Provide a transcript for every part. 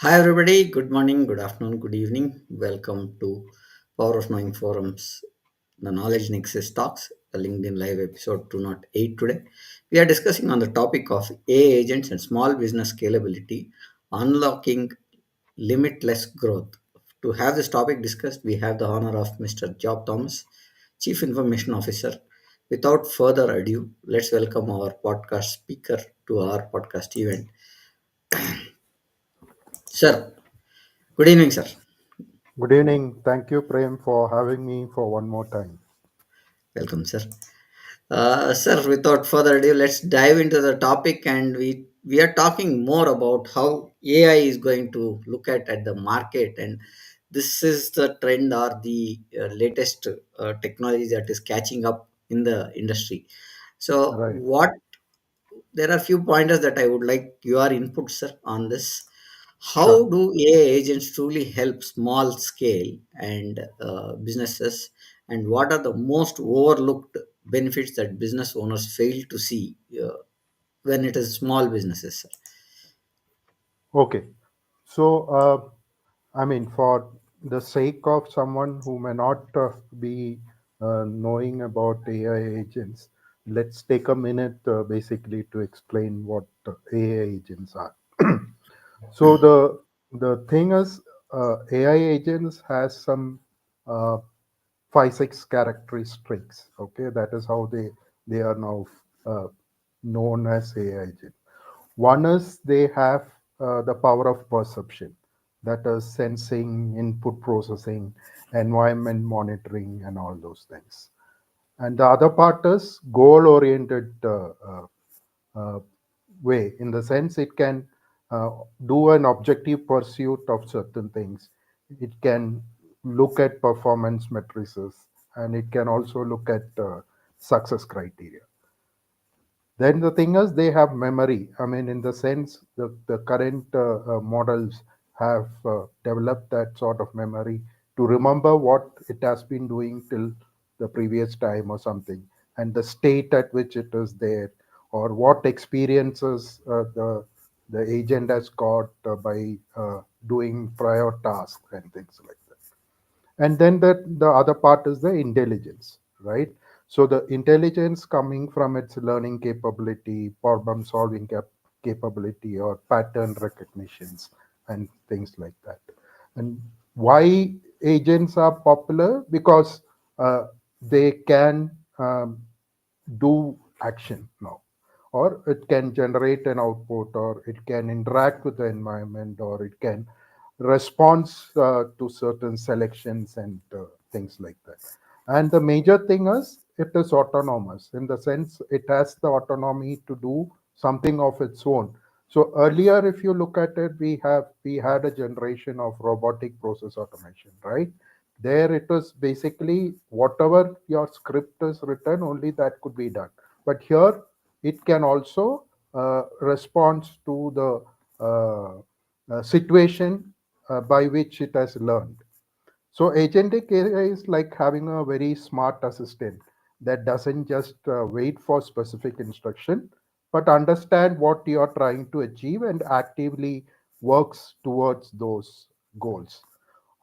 Hi, everybody. Good morning, good afternoon, good evening. Welcome to Power of Knowing Forums, the Knowledge Nexus Talks, the LinkedIn Live episode 208 today. We are discussing on the topic of AI agents and small business scalability, unlocking limitless growth. To have this topic discussed, we have the honor of Mr. Job Thomas, Chief Information Officer. Without further ado, let's welcome our podcast speaker to our podcast event. Sir, good evening, sir. Good evening. Thank you, Prem, for having me for one more time. Welcome, sir. Sir, without further ado, let's dive into the topic, and we are talking more about how AI is going to look at the market, and this is the trend or the latest technology that is catching up in the industry. So, Right. what there are few pointers that I would like your input, sir, on this. Sure. How do AI agents truly help small scale and businesses, and what are the most overlooked benefits that business owners fail to see when it is small businesses, sir? Okay. So, for the sake of someone who may not be knowing about AI agents, let's take a minute basically to explain what AI agents are. So the thing is, AI agents has some uh, 5 6 characteristics. Okay, that is how they are now uh, known as AI agent. One is they have the power of perception, that is sensing, input processing, environment monitoring, and all those things. And the other part is goal oriented uh, way, in the sense it can uh, do an objective pursuit of certain things. It can look at performance matrices, and it can also look at success criteria. Then the thing is, they have memory. I mean, in the sense the current models have developed that sort of memory to remember what it has been doing till the previous time or something, and the state at which it is there, or what experiences the agent has got by doing prior tasks and things like that. And then the other part is the intelligence, right? So the intelligence coming from its learning capability, problem solving capability, or pattern recognitions and things like that. And why agents are popular? Because they can do action now, or it can generate an output, or it can interact with the environment, or it can respond to certain selections and things like that. And the major thing is it is autonomous, in the sense it has the autonomy to do something of its own. So earlier, if you look at it, we had a generation of robotic process automation, right? There it was basically whatever your script is written, only that could be done. But here it can also respond to the situation by which it has learned. So agentic AI is like having a very smart assistant that doesn't just wait for specific instruction, but understand what you are trying to achieve and actively works towards those goals.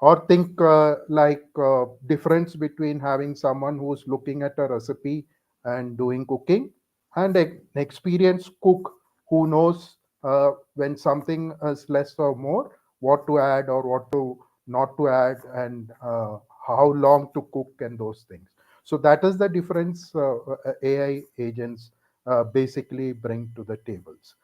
Or think like difference between having someone who's looking at a recipe and doing cooking, and an experienced cook who knows when something is less or more, what to add or what to not to add, and how long to cook and those things. So that is the difference AI agents basically bring to the tables.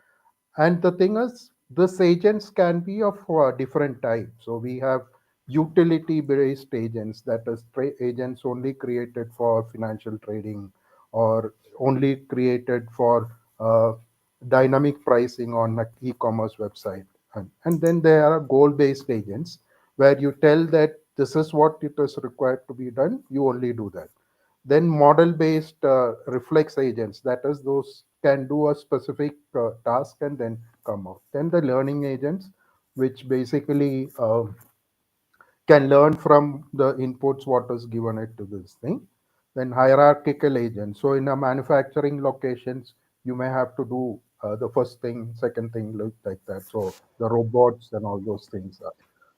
And the thing is, this agents can be of different types. So we have utility based agents, that is agents only created for financial trading, or only created for dynamic pricing on an e-commerce website. And then there are goal based agents, where you tell that this is what it is required to be done, you only do that. Then model based reflex agents, that is those can do a specific task and then come out. Then the learning agents, which basically can learn from the inputs what is given it to this thing. Then hierarchical agents, so in a manufacturing locations, you may have to do the first thing, second thing look like that. So the robots and all those things are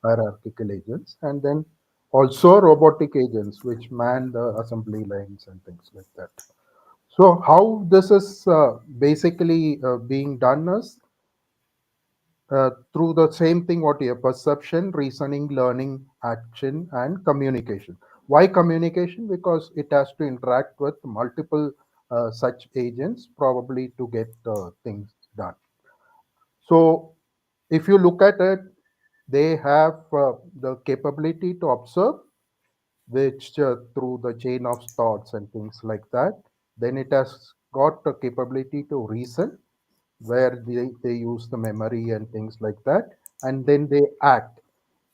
hierarchical agents, and then also robotic agents which man the assembly lines and things like that. So how this is basically being done is through the same thing what you have: perception, reasoning, learning, action, and communication. Why communication? Because it has to interact with multiple such agents probably to get things done. So if you look at it, they have the capability to observe, which through the chain of thoughts and things like that. Then it has got the capability to reason, where they use the memory and things like that, and then they act.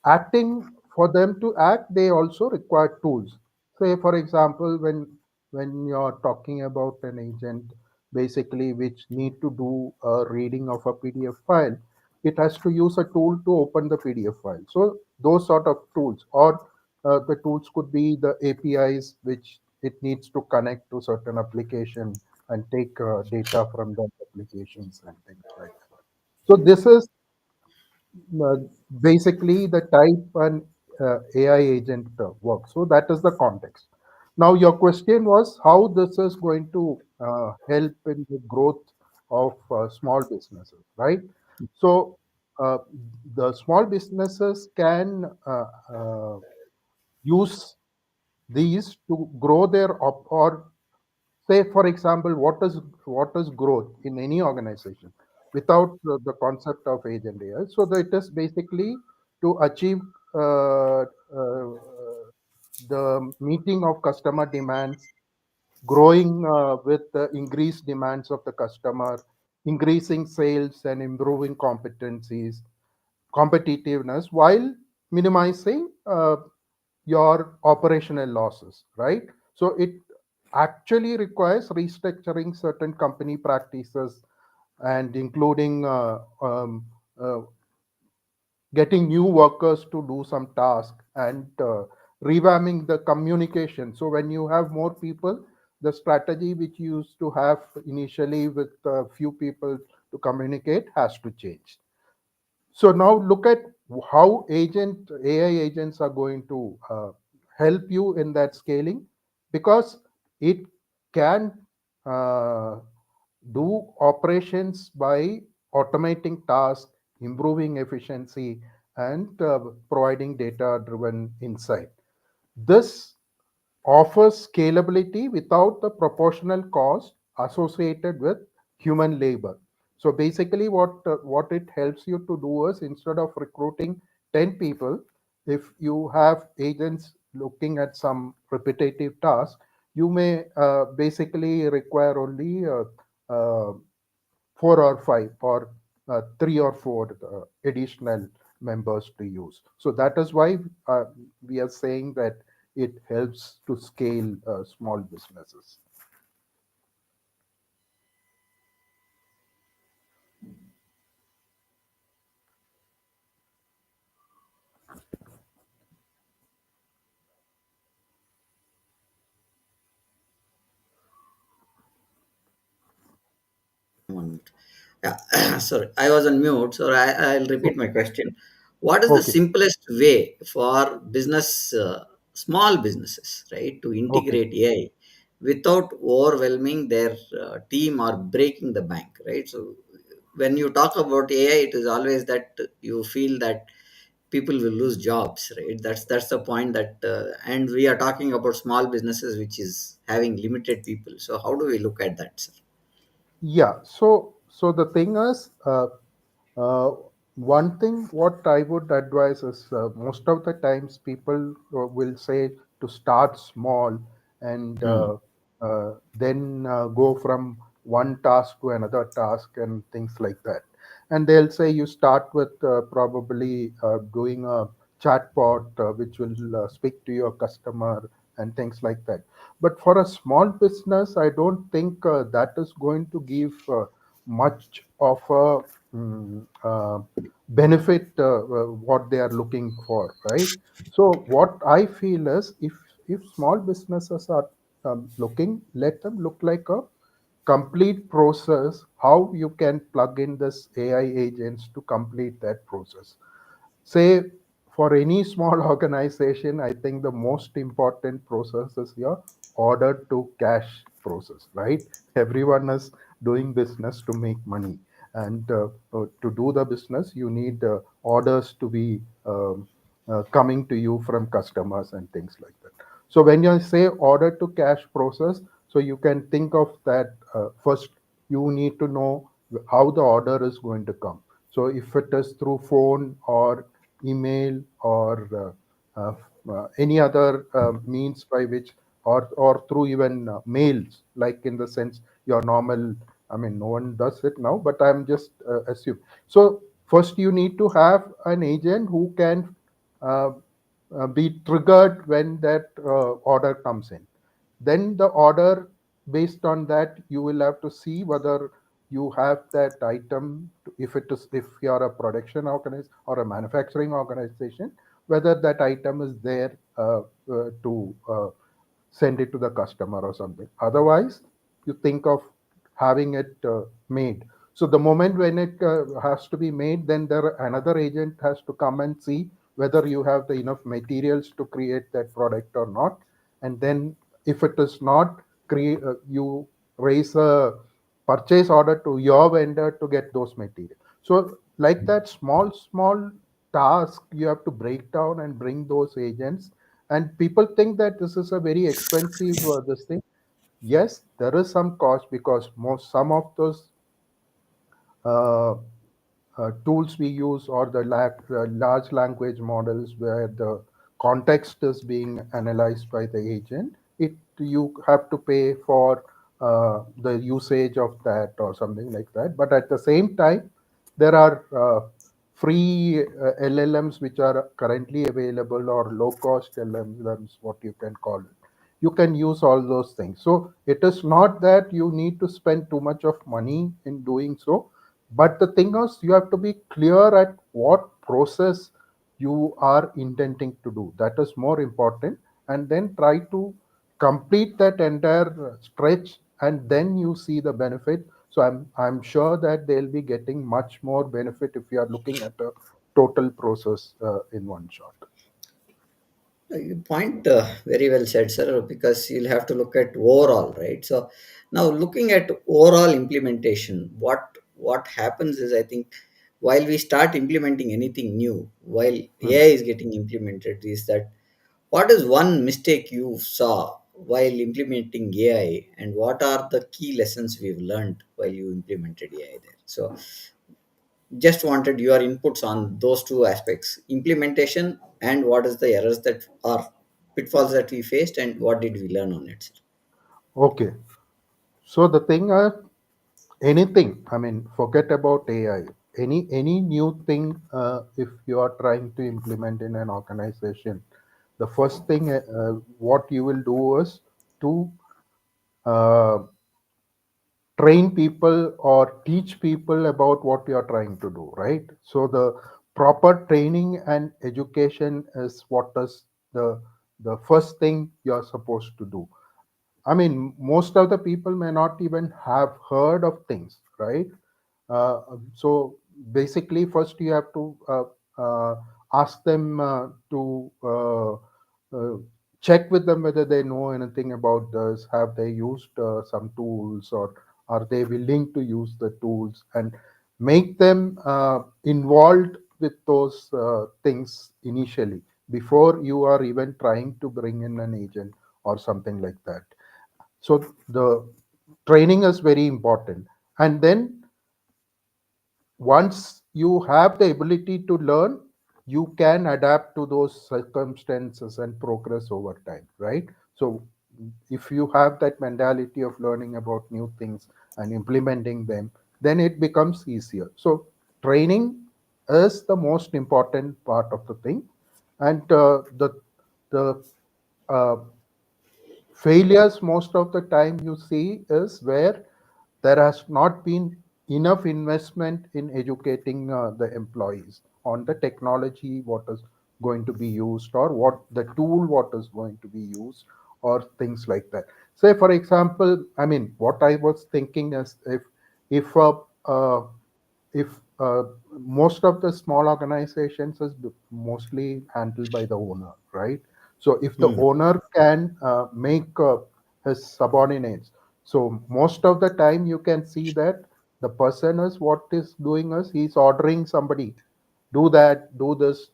Acting, for them to act, they also require tools. Say for example, when you're talking about an agent basically which need to do a reading of a PDF file, it has to use a tool to open the PDF file. So those sort of tools, or the tools could be the APIs which it needs to connect to certain application and take data from those applications and things like that. So this is uh, basically the type an AI agent works. So that is the context. Now your question was how this is going to help in the growth of small businesses, right? So uh, the small businesses can use these to grow their or say for example, what is growth in any organization without the concept of agent AI? So that it is basically to achieve the meeting of customer demands, growing with the increased demands of the customer, increasing sales and improving competitiveness while minimizing your operational losses, right? So it actually requires restructuring certain company practices and including uh, getting new workers to do some task and revamping the communication. So when you have more people, the strategy which you used to have initially with a few people to communicate has to change. So now look at how agent AI agents are going to help you in that scaling, because it can uh, do operations by automating tasks, improving efficiency, and providing data driven insight. This offers scalability without the proportional cost associated with human labor. So basically, what it helps you to do is, instead of recruiting 10 people, if you have agents looking at some repetitive task, you may basically require only uh, 4 or 5 or 3 or 4 additional members to use. So that is why we are saying that it helps to scale small businesses. One minute. Yeah, sorry, I was on mute. So I'll repeat my Okay. question. What is the Okay. simplest way for small businesses, right, to Okay. integrate AI without overwhelming their team or breaking the bank, right? So when you talk about AI, it is always that you feel that people will lose jobs, right? That's the point that, and we are talking about small businesses which is having limited people. So how do we look at that, sir? Yeah. So the thing is, uh, one thing what I would advise is, most of the times people will say to start small and Hmm. then go from one task to another task and things like that. And they'll say you start with probably doing a chatbot which will speak to your customer and things like that. But for a small business, I don't think that is going to give much of a benefit what they are looking for, right? So what I feel is, if small businesses are looking, let them look like a complete process, how you can plug in this AI agents to complete that process. Say, for any small organization, I think the most important process is your order to cash process, right? Everyone is doing business to make money, and to do the business, you need orders to be coming to you from customers and things like that. So when you say order to cash process, so you can think of that, first you need to know how the order is going to come. So if it is through phone or email or any other means by which, or through even mails, like in the sense your normal, I mean, no one does it now, but I'm just assume. So first you need to have an agent who can uh, be triggered when that order comes in. Then the order, based on that, you will have to see whether you have that item, if it is, if you are a production organization or a manufacturing organization, whether that item is there to send it to the customer or something. Otherwise, you think of having it made. So the moment when it has to be made, then there another agent has to come and see whether you have the enough materials to create that product or not. And then if it is not, you raise a purchase order to your vendor to get those materials. So like that, small task you have to break down and bring those agents. And people think that this is a very expensive this thing. Yes, there is some cost, because most some of those uh, tools we use, or the large language models where the context is being analyzed by the agent, it, you have to pay for the usage of that or something like that. But at the same time, there are free LLMs which are currently available, or low cost LLMs, what you can call it. You can use all those things. So it is not that you need to spend too much of money in doing so, but the thing is, you have to be clear at what process you are intending to do. That is more important. And then try to complete that entire stretch, and then you see the benefit. So I'm sure that they'll be getting much more benefit if you are looking at a total process in one shot. You point very well said, sir, because you'll have to look at overall, right? So now looking at overall implementation, what happens is, I think, while we start implementing anything new, while Hmm. AI is getting implemented, is that what is one mistake you saw while implementing AI, and what are the key lessons we've learned while you implemented AI there? So just wanted your inputs on those two aspects: implementation, and what is the errors that are pitfalls that we faced, and what did we learn on it, sir? Okay. So the thing, anything, I mean, forget about AI. Any new thing, if you are trying to implement in an organization, the first thing what you will do is to uh, train people or teach people about what you are trying to do, right? So the proper training and education is what is the first thing you are supposed to do. I mean, most of the people may not even have heard of things, right? So basically, first you have to ask them to check with them whether they know anything about this. Have they used some tools, or are they willing to use the tools, and make them involved with those things initially, before you are even trying to bring in an agent or something like that. So the training is very important. And then once you have the ability to learn, you can adapt to those circumstances and progress over time, right? So if you have that mentality of learning about new things and implementing them, then it becomes easier. So training is the most important part of the thing. And the uh, failures most of the time you see is where there has not been enough investment in educating the employees on the technology, what is going to be used, or what the tool what is going to be used, or things like that. Say, for example, I mean, what I was thinking is if uh, if most of the small organizations is mostly handled by the owner, right? So if the Hmm. owner can make his subordinates, so most of the time you can see that the person is what is doing is he's ordering somebody, do that, do this,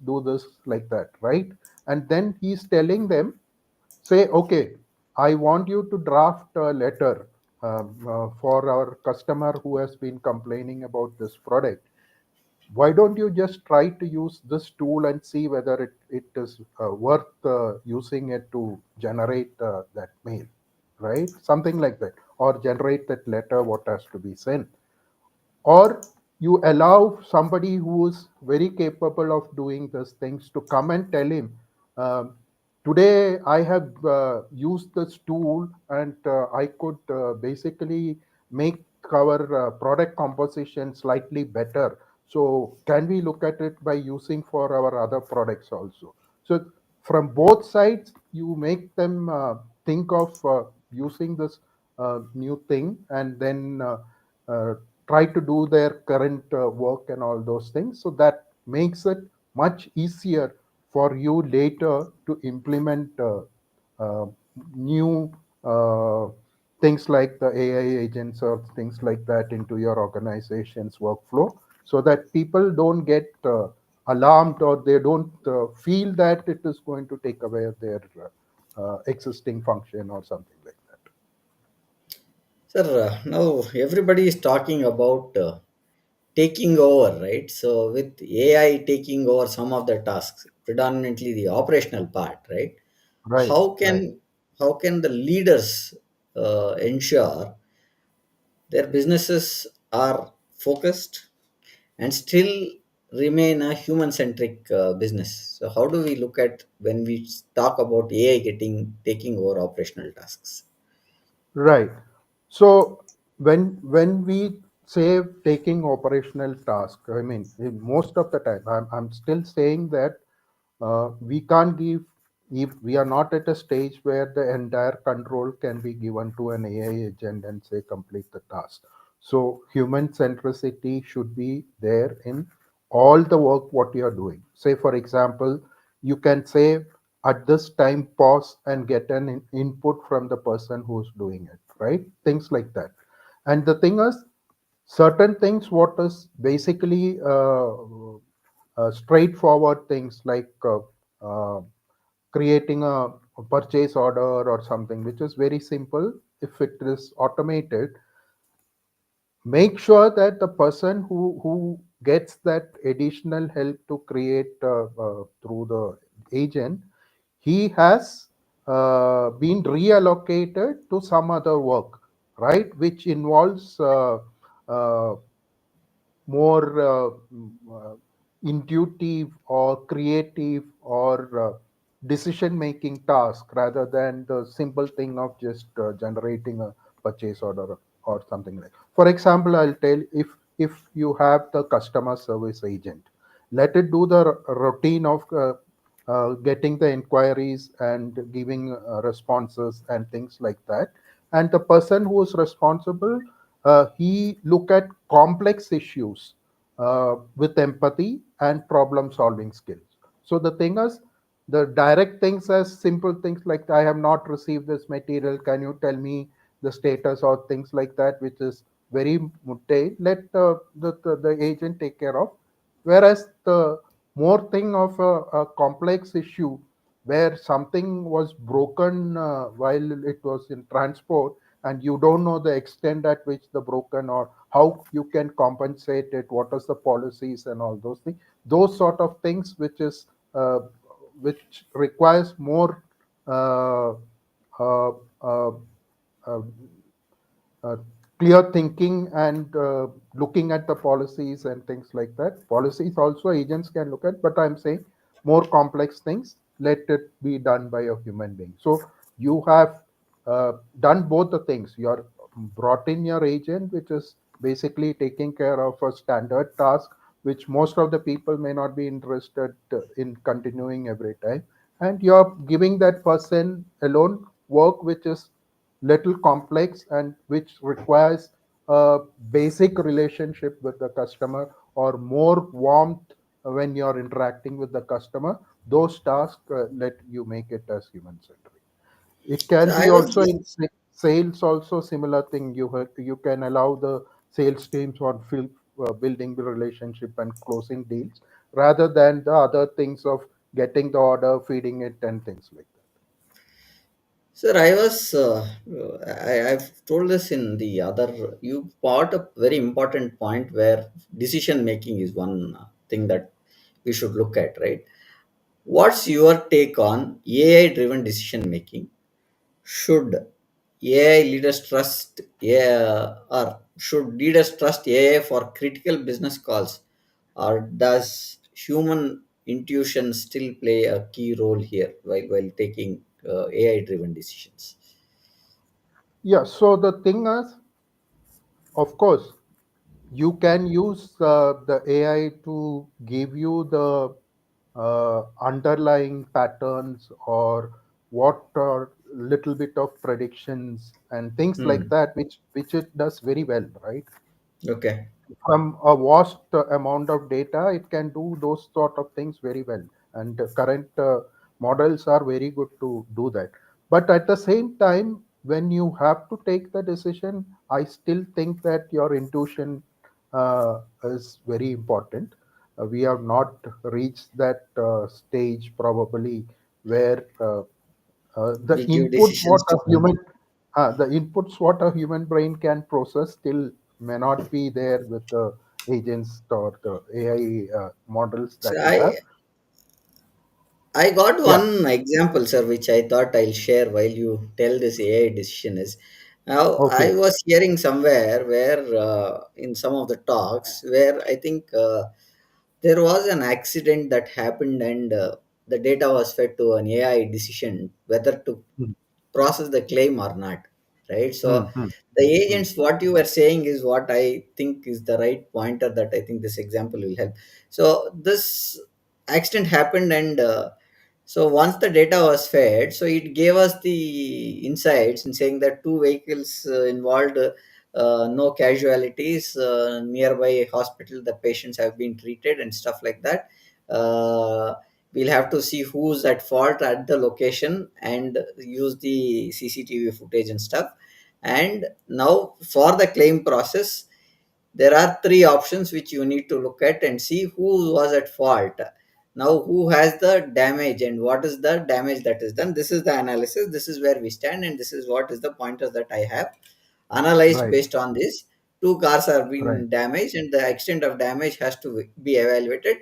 like that, right? And then he's telling them, say, okay, I want you to draft a letter for our customer who has been complaining about this product. Why don't you just try to use this tool and see whether it is worth using it to generate that mail, right? Something like that, or generate that letter what has to be sent. Or you allow somebody who is very capable of doing these things to come and tell him, um, today I have used this tool and I could basically make our product composition slightly better, so can we look at it by using for our other products also? So from both sides you make them think of using this new thing, and then uh, try to do their current work and all those things. So that makes it much easier for you later to implement uh, new uh, things like the AI agents or things like that into your organization's workflow, so that people don't get alarmed, or they don't feel that it is going to take away their existing function or something like that. Sir, now everybody is talking about taking over, right? So with AI taking over some of the tasks, predominantly the operational part, right? Right, How right. can how can the leaders ensure their businesses are focused and still remain a human centric business? So how do we look at when we talk about AI getting taking over operational tasks? Right. So when we say taking operational task, I mean, most of the time, I'm still saying that we can't give, if we are not at a stage where the entire control can be given to an AI agent and say complete the task. So human centricity should be there in all the work what you are doing. Say, for example, you can say at this time pause and get an input from the person who's doing it, right? Things like that. And the thing is, certain things what is basically straightforward things like uh, creating a purchase order or something which is very simple. If it is automated, make sure that the person who gets that additional help to create through the agent, he has been reallocated to some other work, right, which involves uh, more intuitive or creative or decision making task rather than the simple thing of just generating a purchase order or something like. For example, I'll tell, if you have the customer service agent, let it do the routine of getting the inquiries and giving responses and things like that. And the person who is responsible, he look at complex issues with empathy and problem solving skills. So the thing is, the direct things as simple things like, I have not received this material, can you tell me the status, or things like that, which is very mundane, let the agent take care of. Whereas the more thing of a complex issue where something was broken while it was in transport, and you don't know the extent at which the broken, or how you can compensate it, what is the policies and all those things, those sort of things which is which requires more uh, uh, uh, uh, uh, clear thinking and looking at the policies and things like that. Policies also agents can look at, but I'm saying more complex things, let it be done by a human being. So you have done both the things. You are brought in your agent, which is basically taking care of a standard task, which most of the people may not be interested in continuing every time. And you're giving that person alone work which is little complex and which requires a basic relationship with the customer or more warmth when you're interacting with the customer, those tasks let you make it as human centric. It So can I be was also in sales, also similar thing. You can allow the sales teams on building the relationship and closing deals rather than the other things of getting the order, feeding it, and things like that. Sir, I've told this in the other, you brought a very important point where decision making is one thing that we should look at, right? What's your take on AI driven decision making? Should AI leaders trust AI, or should leaders trust AI for critical business calls, or does human intuition still play a key role here while taking AI driven decisions? Yeah. So the thing is, of course, you can use the AI to give you the underlying patterns or what are little bit of predictions and things like Hmm. that, which it does very well, right? Okay. From a vast amount of data, it can do those sort of things very well, and current models are very good to do that. But at the same time, when you have to take the decision, I still think that your intuition is very important. We have not reached that stage probably where the We give input what decisions a to human computer. the inputs what a human brain can process still may not be there with the agents or the AI models So that we have. I got Yeah. one example, sir, which I thought I'll share while you tell this AI decision is. Now, I Okay. was hearing somewhere where in some of the talks where I think there was an accident that happened and the data was fed to an AI decision whether to Mm, process the claim or not, right? So mm, mm, the mm. agents, what you were saying is what I think is the right pointer that I think this example will help. So this accident happened and so once the data was fed, so it gave us the insights in saying that two vehicles involved, no casualties, nearby hospital, the patients have been treated and stuff like that. Uh, we'll have to see who's at fault at the location and use the CCTV footage and stuff. And now for the claim process, there are three options which you need to look at and see who was at fault. Now who has the damage and what is the damage that is done. This is the analysis, this is where we stand, and this is what is the pointers that I have analyzed. Right. Based on this, two cars have Right. been damaged and the extent of damage has to be evaluated.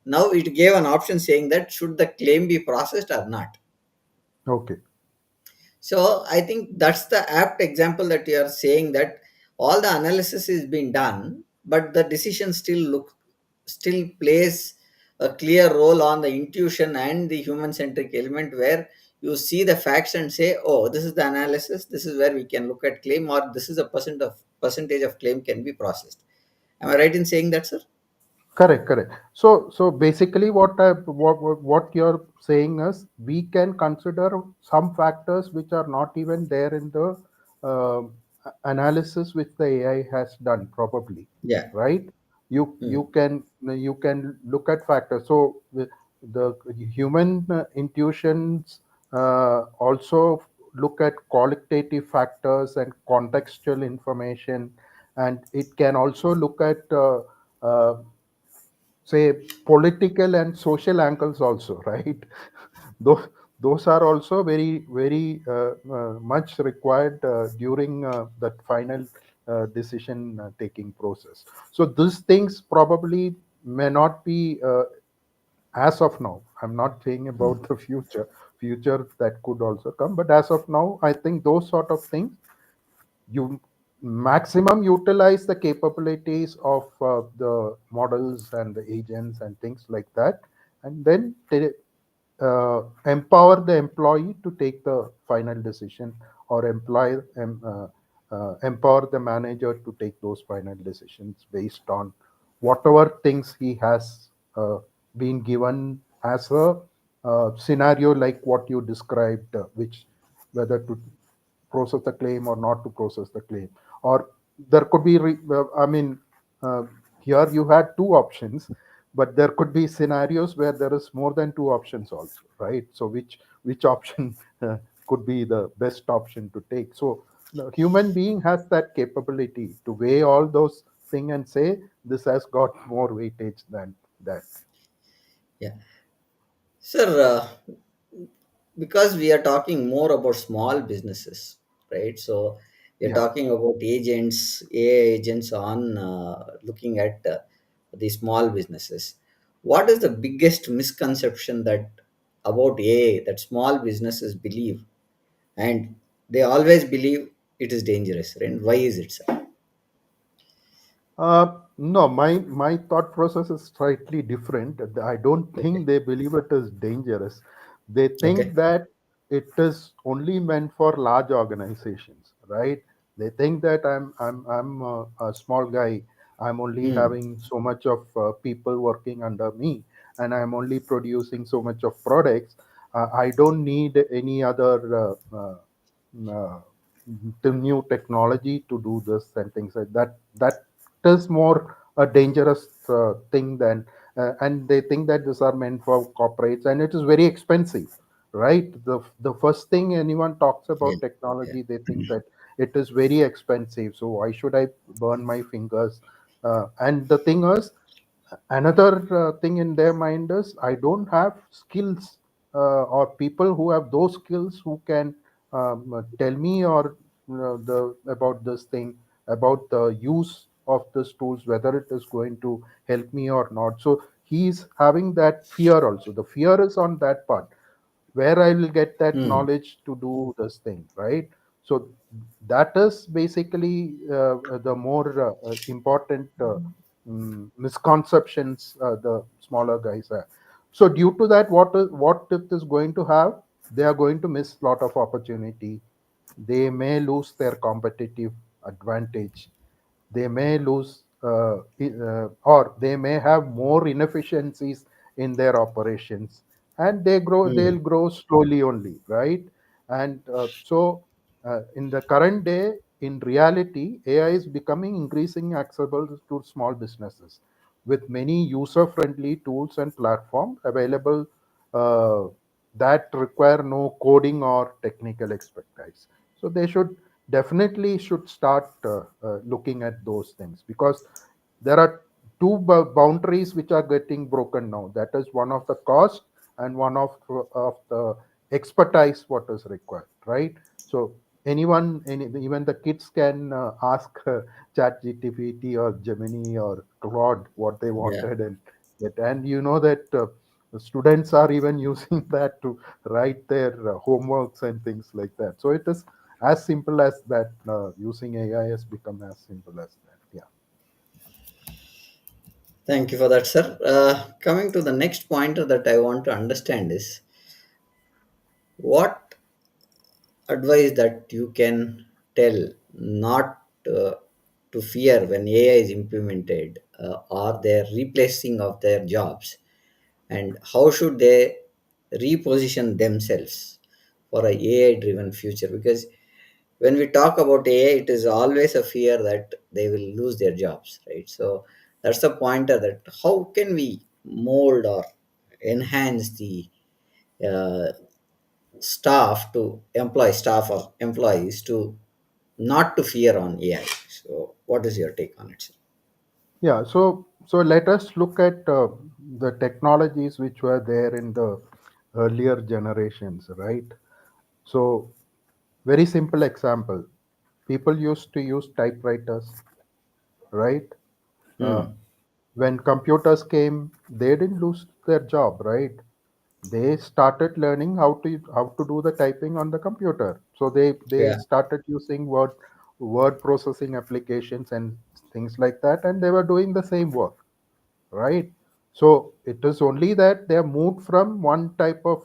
Now it gave an option saying that should the claim be processed or not. Okay. So I think that's the apt example that you are saying, that all the analysis is being done, but the decision still plays a clear role on the intuition and the human centric element, where you see the facts and say, oh, this is the analysis, this is where we can look at claim, or this is a percentage of claim can be processed. Am I right in saying that, sir? Correct, correct. So basically, what you're saying is we can consider some factors which are not even there in the uh, analysis which the AI has done, probably, Yeah. right? Hmm. You can look at factors. So the human intuitions also look at qualitative factors and contextual information, and it can also look at uh, say political and social angles also, right? Those are also very much required during that final decision taking process. So these things probably may not be as of now. I'm not saying Hmm. about the future that could also come, but as of now, I think those sort of things you maximum utilize the capabilities of the models and the agents and things like that, and then empower the employee to take the final decision, or empower the manager to take those final decisions based on whatever things he has been given as a scenario like what you described, which whether to process the claim or not to process the claim. Or there could be uh, here you had two options, but there could be scenarios where there is more than two options also, right? So which option could be the best option to take? So the human being has that capability to weigh all those things and say this has got more weightage than that. Yeah. Sir, because we are talking more about small businesses, right? So we are Yeah. talking about agents, AI agents on looking at the small businesses. What is the biggest misconception that about AI that small businesses believe, and they always believe it is dangerous, right? Why is it, sir? No, my thought process is slightly different. I don't Okay. think they believe it is dangerous. They think Okay. that it is only meant for large organizations, right? They think that I'm a small guy. I'm only Hmm. having so much of people working under me, and I'm only producing so much of products. I don't need any other uh, to new technology to do this and things like that. That is more a dangerous thing than, and they think that these are meant for corporates and it is very expensive, right? The first thing anyone talks Yeah. about Yeah. technology, they think that it is very expensive. So why should I burn my fingers? And the thing is, another thing in their mind is I don't have skills or people who have those skills who can tell me or the about this thing, about the use of these tools, whether it is going to help me or not. So he's having that fear also. The fear is on that part, where I will get that Hmm. knowledge to do this thing, right? So that is basically the more important misconceptions the smaller guys have. So due to that, what it is going to have? They are going to miss lot of opportunity. They may lose their competitive advantage. They may lose or they may have more inefficiencies in their operations, and they'll Hmm. grow slowly only, right? And in the current day, in reality, AI is becoming increasingly accessible to small businesses with many user friendly tools and platforms available uh, that require no coding or technical expertise. So they should definitely should start looking at those things, because there are two boundaries which are getting broken now. That is one of the cost and one of the expertise what is required, right? So even the kids can ask chat gpt or gemini or claude what they Yeah. wanted, and get, and you know that the students are even using that to write their homeworks and things like that. So it is as simple as that. Using AI has become as simple as that. Yeah. Thank you for that, sir. Coming to the next pointer that I want to understand is what advice that you can tell not to fear when AI is implemented or their replacing of their jobs, and how should they reposition themselves for a AI driven future? Because when we talk about AI, it is always a fear that they will lose their jobs, right? So that's the pointer that how can we mold or enhance the uh, staff or employees to not to fear on AI. So what is your take on it, sir? Yeah. So let us look at the technologies which were there in the earlier generations, right? So very simple example. People used to use typewriters, right? Uh, Hmm. when computers came, they didn't lose their job, right? They started learning how to do the typing on the computer. So they Yeah. started using word processing applications and things like that, and they were doing the same work, right? So it is only that they have moved from one type of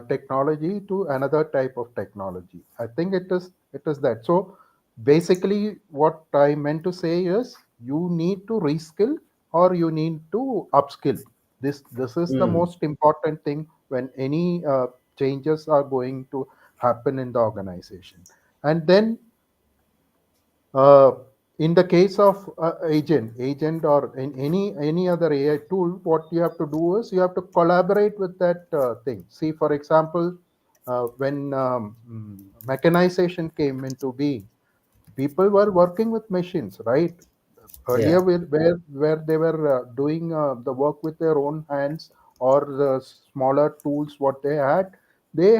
technology to another type of technology. I think it is that. So basically, what I meant to say is you need to reskill or you need to upskill. This is the Hmm. most important thing when any changes are going to happen in the organization. And then uh, in the case of agent or in any other AI tool, what you have to do is you have to collaborate with that thing. See, for example, when mechanization came into being, people were working with machines, right? Earlier, Yeah. where they were doing the work with their own hands, or the smaller tools what they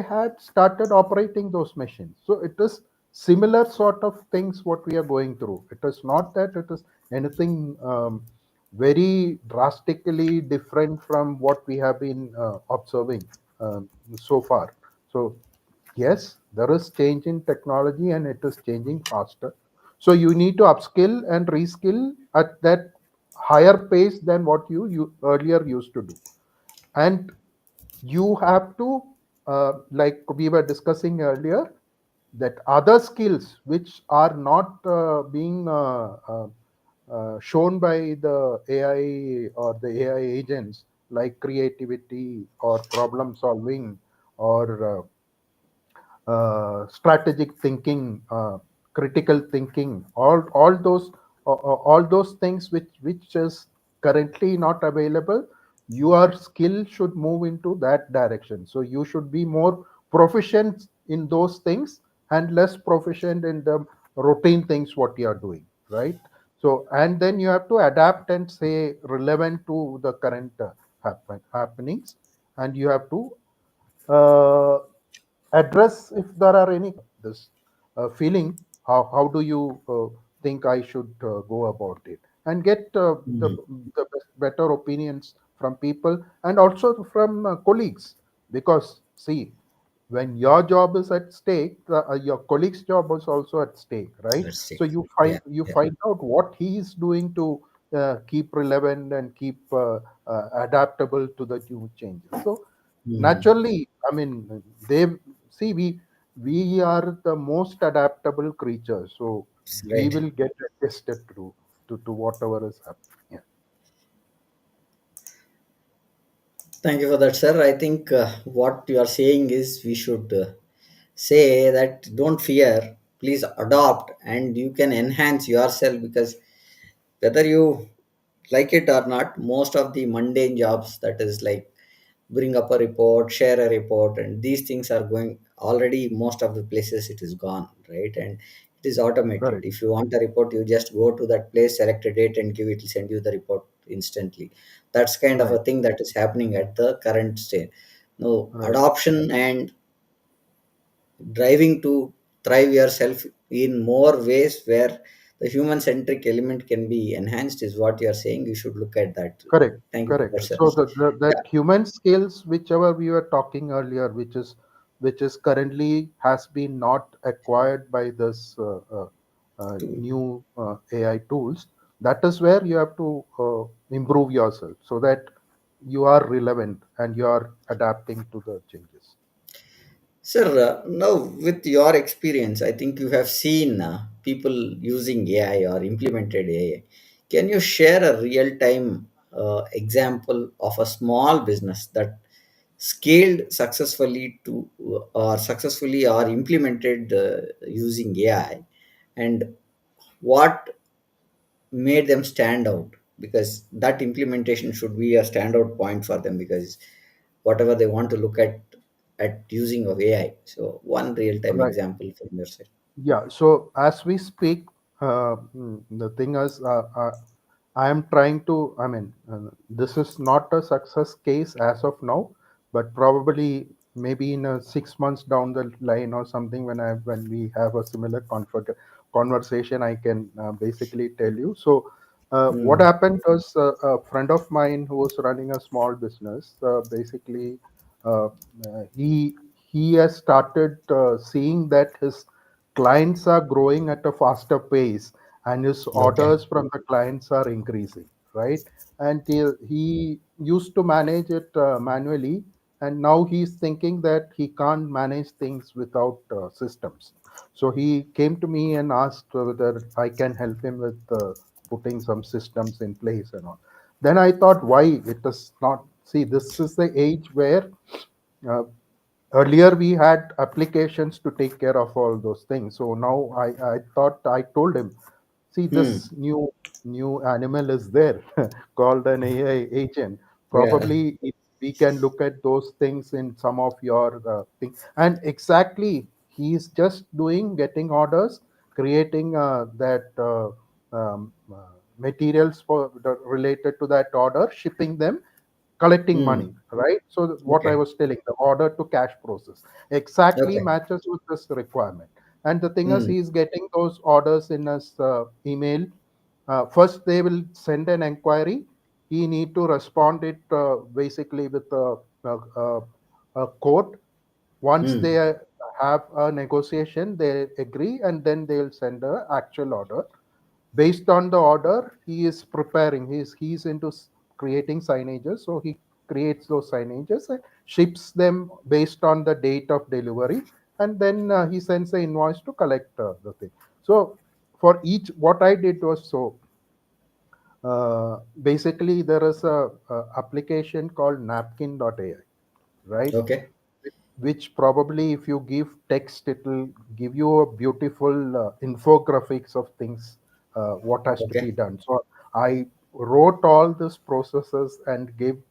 had started operating those machines. So it is similar sort of things what we are going through. It is not that it is anything very drastically different from what we have been observing so far. So yes, there is change in technology and it is changing faster. So you need to upskill and reskill at that higher pace than what you earlier used to do. And you have to, like we were discussing earlier, that other skills which are not being shown by the AI or the AI agents, like creativity or problem solving or strategic thinking, critical thinking, all those things which is currently not available. Your skill should move into that direction. So you should be more proficient in those things and less proficient in the routine things what you are doing, right? So and then you have to adapt and say relevant to the current happenings, and you have to uh, address if there are any this feeling. How do you think I should go about it, and get Mm. the better opinions from people and also from colleagues. Because see, when your job is at stake, your colleague's job is also at stake, right? Let's So see. you Yeah. Yeah. find out what he is doing to keep relevant and keep adaptable to the new changes. So Mm. naturally, I mean, they see, we are the most adaptable creatures, so we Right. will get adjusted to whatever is happening. Yeah. Thank you for that, sir. I think what you are saying is we should say that don't fear, please adopt, and you can enhance yourself because whether you like it or not, most of the mundane jobs, that is like bring up a report, share a report, and these things are going already. Most of the places it is gone, right? And it is automated. Correct. If you want a report, you just go to that place, select a date, and give it. Will send you the report instantly. That's kind of Right. a thing that is happening at the current state. No Right. adoption and driving to thrive yourself in more ways where the human centric element can be enhanced is what you are saying. You should look at that. Correct. Thank you for Correct. that, sir. So Yeah. that human skills, whichever we were talking earlier, which is currently has been not acquired by this To new AI tools. That is where you have to improve yourself so that you are relevant and you are adapting to the changes. Sir, now with your experience, I think you have seen people using AI or implemented AI. Can you share a real-time example of a small business that scaled successfully to or successfully or implemented using AI, and what made them stand out? Because that implementation should be a standout point for them because whatever they want to look at using of AI. So one real time Right. example from your side. Yeah. So as we speak, the thing is, I am trying to. I mean, this is not a success case as of now, but probably maybe in a 6 months down the line or something, when we have a similar conversation, I can basically tell you. So. What Mm. happened was a friend of mine who was running a small business. Basically, uh, he has started seeing that his clients are growing at a faster pace and his Okay. orders from the clients are increasing, right? And he used to manage it manually, and now he's thinking that he can't manage things without systems. So he came to me and asked whether I can help him with putting some systems in place and all. Then I thought, why it is not? See, this is the age where uh, Earlier we had applications to take care of all those things. So now I thought, I told him, see, Hmm. this new animal is there called an AI agent. Yeah. Probably if we can look at those things in some of your things, and exactly he's just doing, getting orders, creating that materials for related to that order, shipping them, collecting Hmm. money, right? So what I Okay. was telling, the order to cash process exactly Okay. matches with this requirement. And the thing is, Hmm. he's getting those orders in his email. First they will send an inquiry, he need to respond it basically with a quote. Once Hmm. they have a negotiation, they agree, and then they'll send a actual order. Based on the order, he is preparing, he's into creating signages, so he creates those signages and ships them based on the date of delivery, and then he sends the invoice to collect the thing. So for each, what I did was, so basically there is a application called napkin.ai, right? Okay. Which probably if you give text, it will give you a beautiful infographics of things what has to Okay. be done. So I wrote all these processes and gave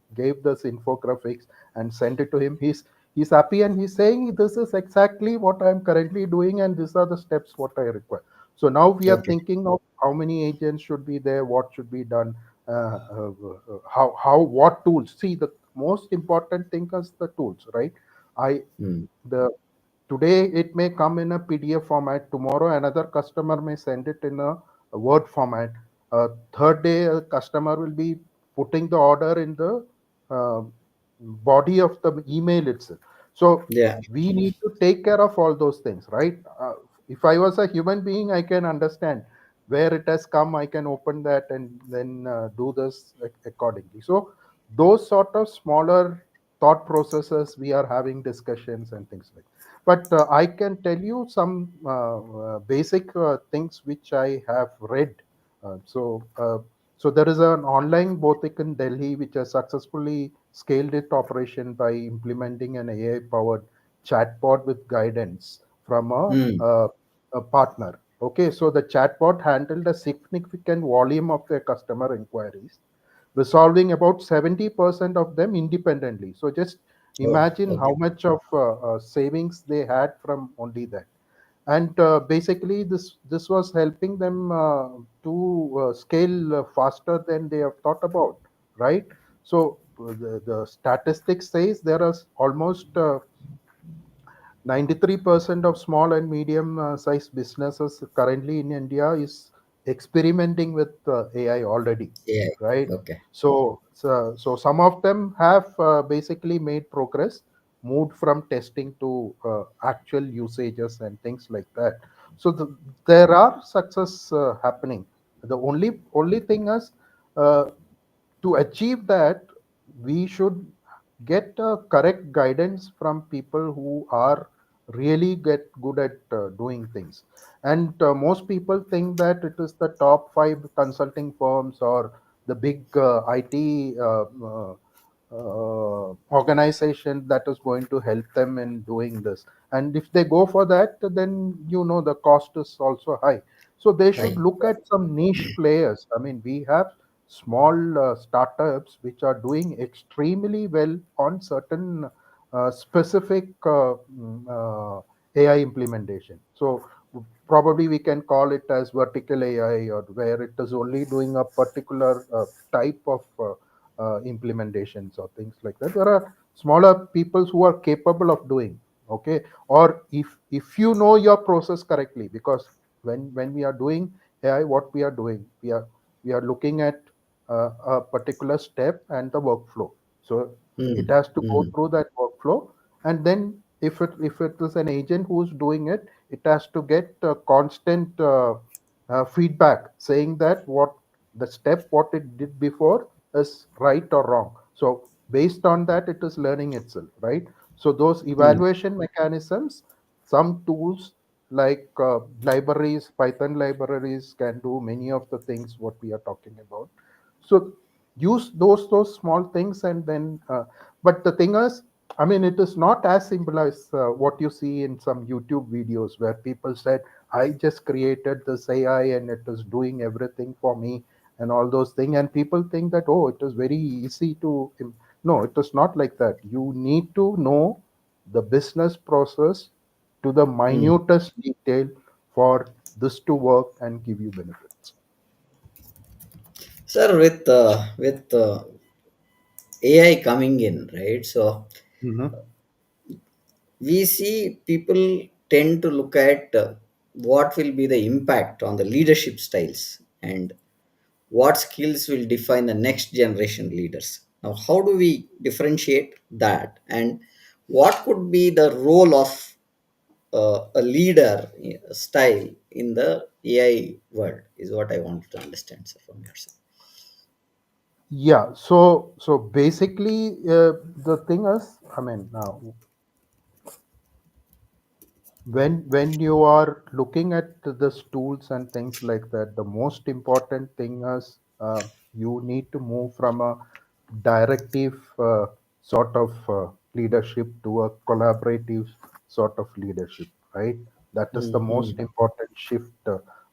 this infographics and sent it to him. He's happy, and he's saying this is exactly what I'm currently doing, and these are the steps what I require. So now we are Okay. thinking of how many agents should be there, what should be done, how what tools. See, the most important thing is the tools, right? I Hmm. the Today it may come in a PDF format. Tomorrow another customer may send it in a Word format. Third day a customer will be putting the order in the uh, body of the email itself. So Yeah. we need to take care of all those things, right? If I was a human being, I can understand where it has come. I can open that and then do this accordingly. So those sort of smaller thought processes, we are having discussions and things like. But I can tell you some basic things which I have read. Uh, so uh, so there is an online boutique in Delhi which has successfully scaled its operation by implementing an AI powered chatbot with guidance from Hmm. a partner. Okay, so the chatbot handled a significant volume of their customer inquiries, resolving about 70% of them independently. So just Oh, imagine okay. how much of savings they had from only that. And basically this was helping them to scale faster than they have thought about, right? So the statistics says there are almost 93% of small and medium sized businesses currently in India is experimenting with AI already, Yeah. right? Okay. So some of them have basically made progress, moved from testing to actual usages and things like that. So there are success happening. The only thing is, uh, to achieve that, we should get correct guidance from people who are really get good at doing things. And most people think that it is the top 5 consulting firms or the big IT organization that is going to help them in doing this. And if they go for that, then the cost is also high. So they should Hi. look at some niche players. I mean, we have small startups which are doing extremely well on certain specific AI implementation. So probably we can call it as vertical AI, or where it is only doing a particular type of implementations or things like that. There are smaller people who are capable of doing. Okay, or if you know your process correctly, because when we are doing AI, what we are doing, we are looking at a particular step and the workflow. So it Hmm. has to go Hmm. through that workflow, and then if it is an agent who's doing it, it has to get constant feedback saying that what the step what it did before is right or wrong. So based on that, it is learning itself, right? So those Hmm. evaluation mechanisms, some tools like libraries, Python libraries can do many of the things what we are talking about. So use those small things, and then but the thing is, I mean, it is not as simple as what you see in some YouTube videos where people said, I just created this AI and it is doing everything for me and all those things. And people think that, oh, it is very easy to. No, it is not like that. You need to know the business process to the Hmm. minutest detail for this to work and give you benefits. Sir, with AI coming in, right? So Hmm. we see people tend to look at what will be the impact on the leadership styles and what skills will define the next generation leaders. Now, how do we differentiate that, and what could be the role of a leader style in the AI world? Is what I wanted to understand, sir, from your side. Yeah. So basically, the thing is, I mean, now when you are looking at the tools and things like that, the most important thing is you need to move from a directive sort of leadership to a collaborative sort of leadership, right? That is the Mm-hmm. most important shift.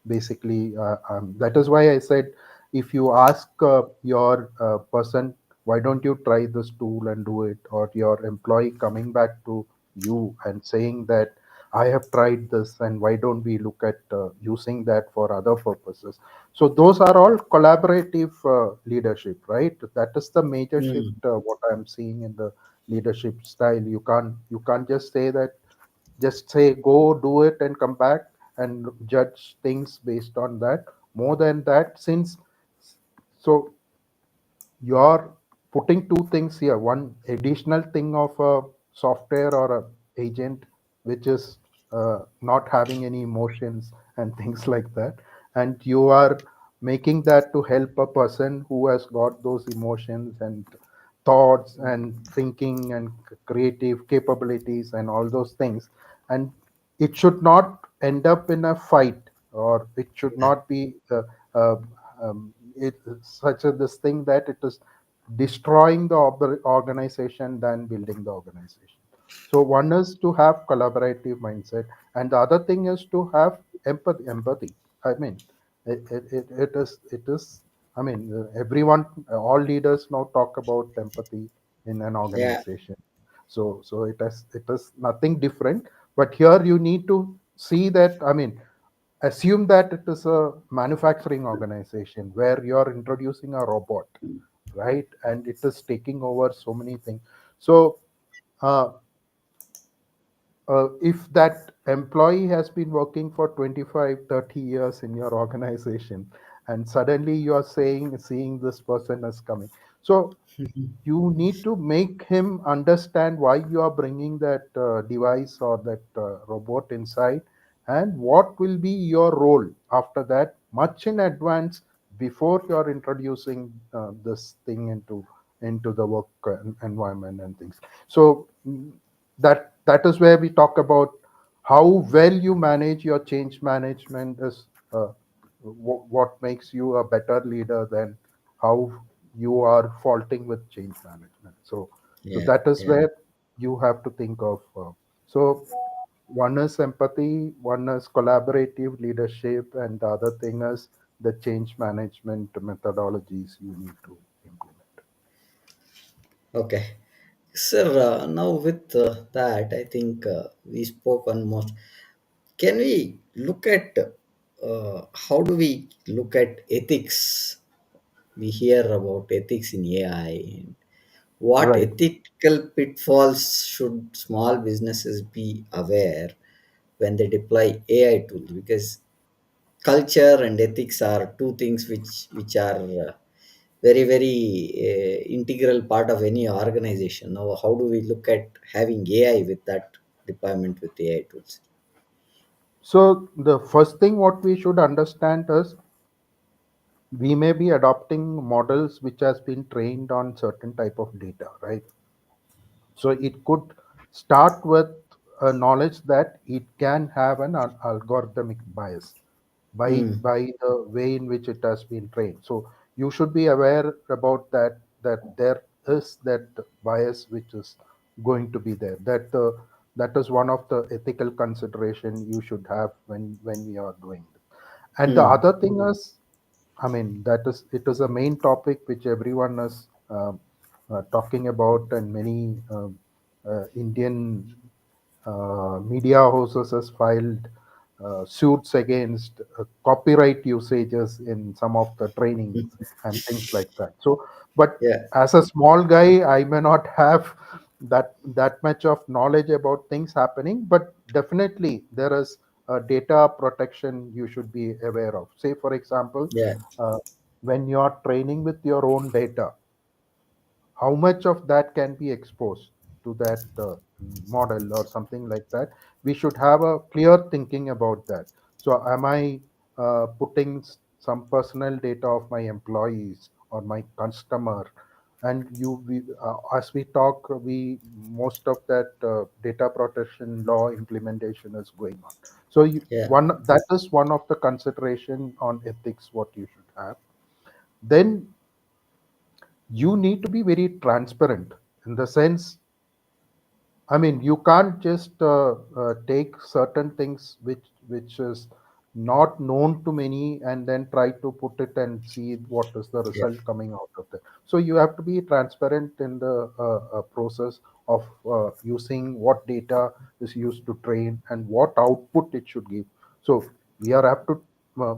Basically, that is why I said, if you ask your person, why don't you try this tool and do it, or your employee coming back to you and saying that I have tried this, and why don't we look at using that for other purposes? So those are all collaborative leadership, right? That is the major shift. Mm. What I'm seeing in the leadership style. You can't just say that. Just say go do it and come back and judge things based on that. More than that, since so you're putting two things here, one additional thing of a software or a agent which is not having any emotions and things like that, and you are making that to help a person who has got those emotions and thoughts and thinking and creative capabilities and all those things. And it should not end up in a fight, or it should Yeah, not be uh, it such a this thing that it is destroying the organization than building the organization. So one is to have collaborative mindset, and the other thing is to have empathy. I mean, it is I mean, everyone, all leaders now talk about empathy in an yeah, organization. So it is nothing different, but here you need to see that, I mean, assume that it is a manufacturing organization where you're introducing a robot, right? And it is taking over so many things. So uh, if that employee has been working for 25, 30 years in your organization, and suddenly you are saying seeing this person is coming, so you need to make him understand why you are bringing that device or that robot inside, and what will be your role after that, much in advance, before you are introducing this thing into the work environment and things. So that is where we talk about how well you manage your change management is what makes you a better leader than how you are faulting with change management. So yeah, that is yeah. where you have to think of. So one is empathy, one is collaborative leadership, and the other thing is the change management methodologies you need to implement. Okay. Sir, now with that, I think we spoke almost. Can we look at how do we look at ethics? We hear about ethics in AI. And what Right. ethical pitfalls should small businesses be aware when they deploy AI tools? Because culture and ethics are two things which are very very integral part of any organization. Now, how do we look at having AI with that deployment with AI tools? So the first thing what we should understand is we may be adopting models which has been trained on certain type of data, right? So it could start with a knowledge that it can have an algorithmic bias Hmm. by the way in which it has been trained. So you should be aware about that there is that bias which is going to be there. That is one of the ethical consideration you should have when we are doing it. And the Hmm. other thing is, I mean, that is it is a main topic which everyone is talking about, and many Indian media houses has filed suits against copyright usages in some of the trainings and things like that. So, but Yeah, as a small guy, I may not have that much of knowledge about things happening, but definitely there is data protection you should be aware of. Say, for example, yeah, uh, when you are training with your own data, how much of that can be exposed to that model or something like that. We should have a clear thinking about that. So am I putting some personal data of my employees or my customer? And as we talk, we most of that data protection law implementation is going on. So yeah. one that is one of the consideration on ethics what you should have. Then you need to be very transparent in the sense, I mean, you can't just take certain things which is not known to many and then try to put it and see what is the Yeah. result coming out of it. So you have to be transparent in the process of using what data is used to train and what output it should give. So we are have to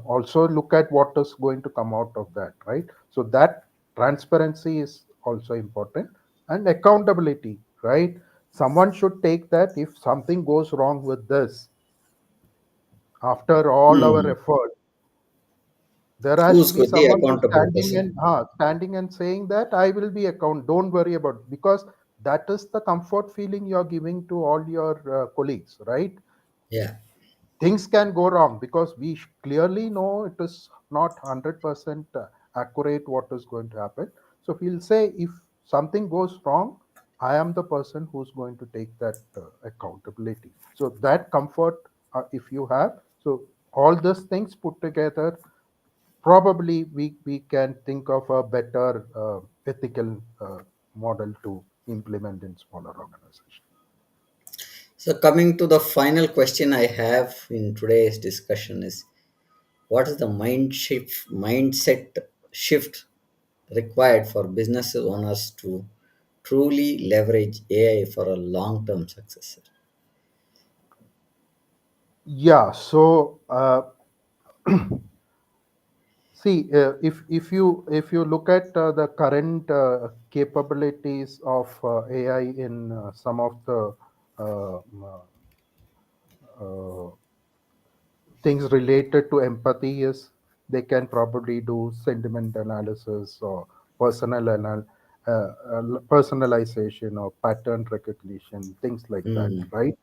also look at what is going to come out of that, right? So that transparency is also important, and accountability, right? Someone should take that if something goes wrong with this after all our Hmm. effort, there has to Who's be the someone who's accountable person? standing and saying that I will be account, don't worry about it, because that is the comfort feeling you're giving to all your colleagues, right? Yeah. Things can go wrong because we clearly know it is not 100% accurate what is going to happen. So we'll say if something goes wrong, I am the person who's going to take that accountability. So that comfort, if you have, so all these things put together, probably we can think of a better ethical model to implement in smaller organizations. So, coming to the final question I have in today's discussion is, what is the mindset shift required for business owners to truly leverage AI for a long-term success? Yeah, so see, if you look at the current capabilities of AI in some of the uh, uh, things related to empathy, is they can probably do sentiment analysis or personalization or pattern recognition, things like that, Hmm. right?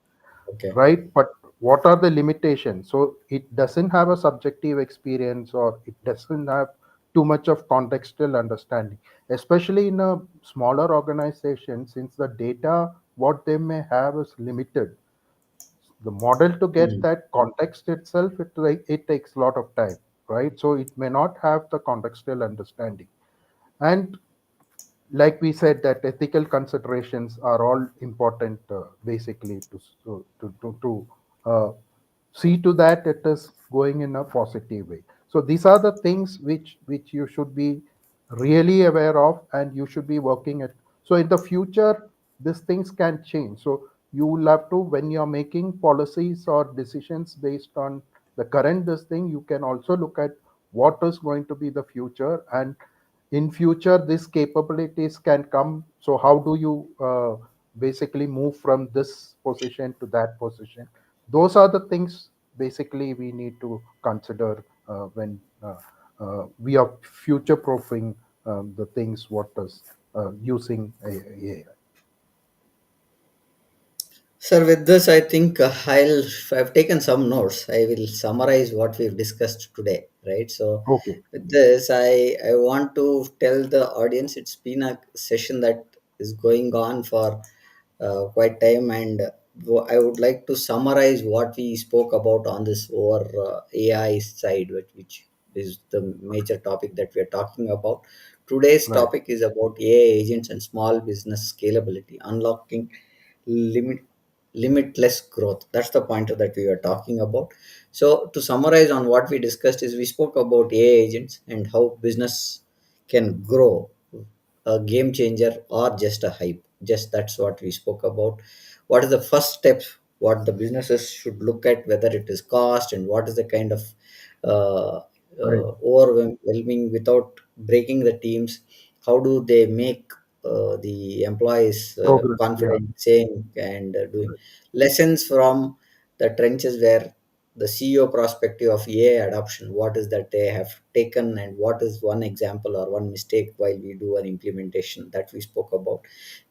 Okay. Right, but what are the limitations? So it doesn't have a subjective experience, or it doesn't have too much of contextual understanding, especially in a smaller organization, since the data what they may have is limited. The model to get Hmm. that context itself, it takes a lot of time, right? So it may not have the contextual understanding. And like we said, that ethical considerations are all important, basically to see to that it is going in a positive way. So these are the things which you should be really aware of, and you should be working at. So in the future these things can change, so you will have to, when you're making policies or decisions based on the current this thing, you can also look at what is going to be the future, and in future these capabilities can come. So how do you basically move from this position to that position? Those are the things basically we need to consider when we are future proofing the things what is using AI. Sir, with this, I think I've taken some notes. I will summarize what we've discussed today, right? So, Okay. with this, I want to tell the audience it's been a session that is going on for quite time, and I would like to summarize what we spoke about on this over AI side, which is the major topic that we are talking about. Today's Right. topic is about AI agents and small business scalability, unlocking limit limitless growth. That's the pointer that we were talking about. So to summarize on what we discussed is we spoke about AI agents and how business can grow, a game changer or just a hype. Just that's what we spoke about. What is the first step, what the businesses should look at, whether it is cost and what is the kind of uh, Right. overwhelming without breaking the teams. How do they make the employees Progress. Yeah. confident saying and doing Right. lessons from the trenches where the CEO perspective of AI adoption, what is that they have taken and what is one example or one mistake while we do an implementation that we spoke about.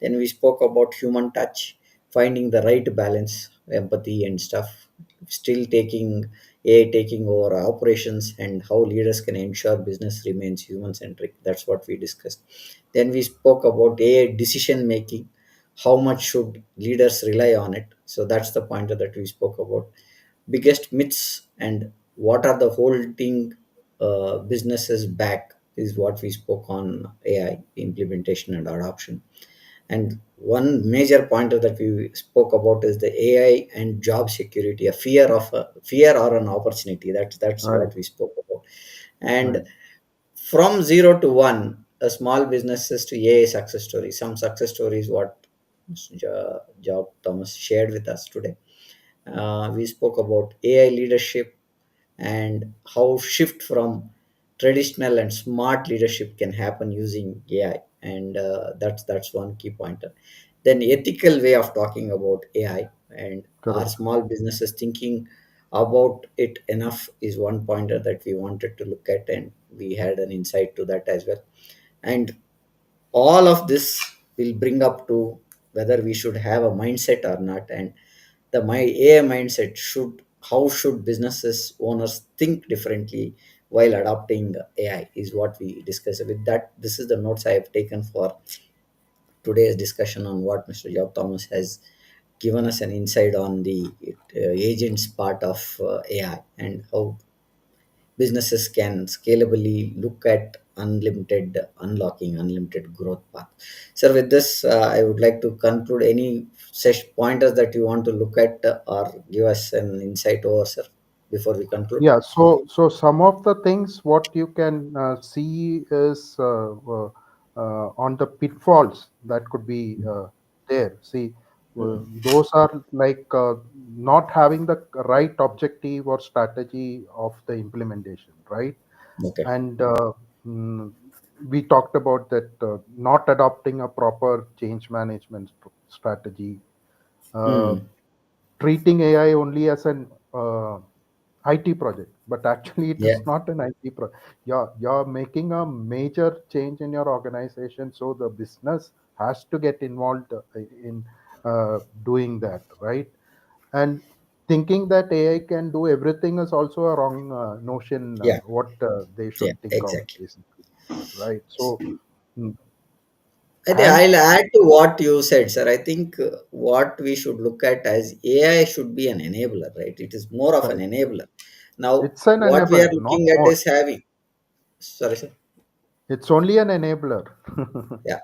Then we spoke about human touch, finding the right balance, empathy and stuff, still taking AI taking over operations and how leaders can ensure business remains human centric. That's what we discussed. Then we spoke about AI decision making, how much should leaders rely on it. So that's the pointer that we spoke about. Biggest myths and what are the holding businesses back is what we spoke on AI implementation and adoption. And one major pointer that we spoke about is the AI and job security, a fear or an opportunity. That's Right. what we spoke about. And Right. from zero to one, a small businesses to AI success stories. Some success stories what Job Thomas shared with us today. We spoke about AI leadership and how shift from traditional and smart leadership can happen using AI, and that's one key pointer. Then ethical way of talking about AI and our Correct. small businesses thinking about it enough is one pointer that we wanted to look at, and we had an insight to that as well. And all of this will bring up to whether we should have a mindset or not, and the my AI mindset should, how should businesses owners think differently while adopting AI is what we discuss. With that, this is the notes I have taken for today's discussion on what Mr. Job Thomas has given us an insight on the agents part of AI and how businesses can scalably look at unlimited unlocking unlimited growth path. Sir, with this, I would like to conclude any pointers that you want to look at or give us an insight over, sir, before we conclude. Yeah, so some of the things what you can see is on the pitfalls that could be there. See, Mm. those are like not having the right objective or strategy of the implementation, right? Okay. And mm, we talked about that not adopting a proper change management strategy, uh, Mm. treating AI only as an IT project, but actually it Yeah. is not an IT project. You're making a major change in your organization, so the business has to get involved in doing that, right? And thinking that AI can do everything is also a wrong notion. Yeah. What they Yeah. should think of, Exactly. basically, right? So, mm, I think and I'll add to what you said, sir. I think what we should look at as AI should be an enabler, right? It is more of an correct, enabler. Now, it's an what we are enabler, not looking at more. is having, sorry, sir. It's only an enabler. Yeah.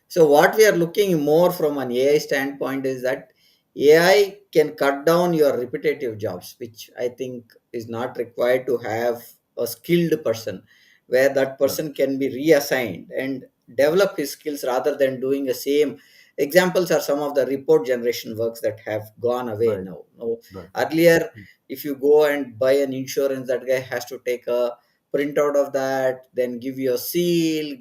So what we are looking more from an AI standpoint is that AI can cut down your repetitive jobs, which I think is not required to have a skilled person, where that Correct. person can be reassigned and develop his skills rather than doing the same. Examples are some of the report generation works that have gone away Right. now. Now, Right. earlier, if you go and buy an insurance, that guy has to take a printout of that, then give you a seal,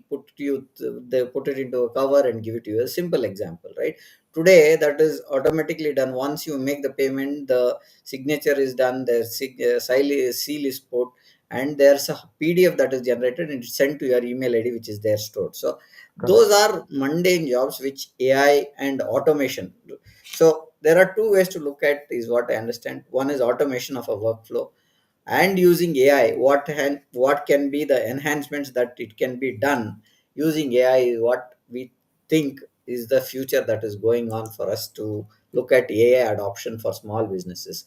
they put it into a cover and give it to you. A simple example, right? Today, that is automatically done. Once you make the payment, the signature is done, the seal is put, and there's a PDF that is generated and it's sent to your email ID, which is there stored. So Correct. those are mundane jobs which AI and automation do. So there are two ways to look at is what I understand. One is automation of a workflow, and using AI, what can be the enhancements that it can be done using AI is what we think is the future that is going on for us to look at AI adoption for small businesses.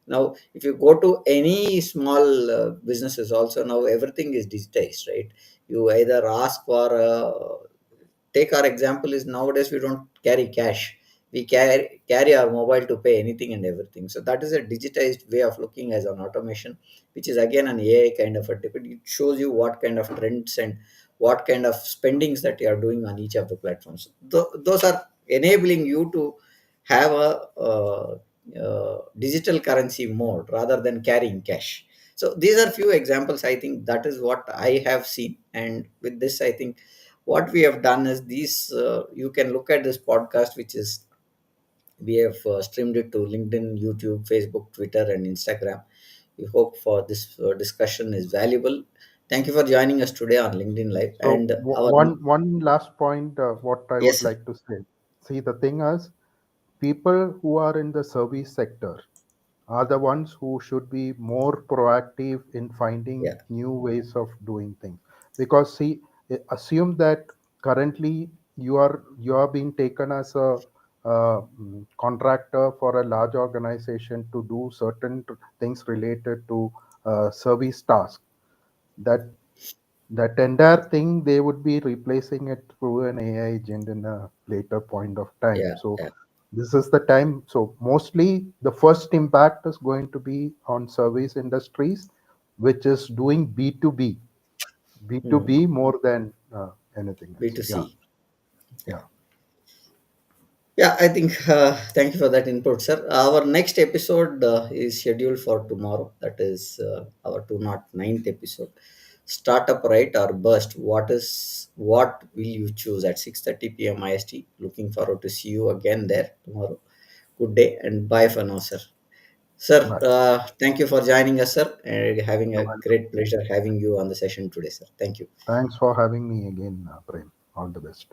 Now, if you go to any small businesses, also now everything is digitized, right? You either ask for take our example is nowadays we don't carry cash. we carry our mobile to pay anything and everything. So that is a digitized way of looking as an automation, which is again an AI kind of a tip. It shows you what kind of trends and what kind of spendings that you are doing on each of the platforms. Those are enabling you to have a digital currency mode rather than carrying cash. So these are few examples. I think that is what I have seen, and with this, I think what we have done is these. You can look at this podcast, which is we have streamed it to LinkedIn, YouTube, Facebook, Twitter, and Instagram. We hope for this discussion is valuable. Thank you for joining us today on LinkedIn Live. So And our one last point, what I would yes, sir. like to say. See, the thing is, people who are in the service sector are the ones who should be more proactive in finding Yeah, new ways of doing things. Because see, assume that currently you are being taken as a contractor for a large organization to do certain things related to service tasks. That that entire thing they would be replacing it through an AI agent in a later point of time. yeah, So yeah. this is the time. So mostly the first impact is going to be on service industries, which is doing B2B, Mhm. B2B more than anything else. Yeah, B2C. yeah. Yeah, I think thank you for that input, sir. Our next episode is scheduled for tomorrow. That is our 209th episode. Startup right or bust. What will you choose at 6:30 p.m. IST? Looking forward to see you again there tomorrow. Good day and bye for now, sir. Sir, Right. thank you for joining us, sir, and having You're a welcome. great pleasure having you on the session today, sir. Thank you. Thanks for having me again, Prem. All the best.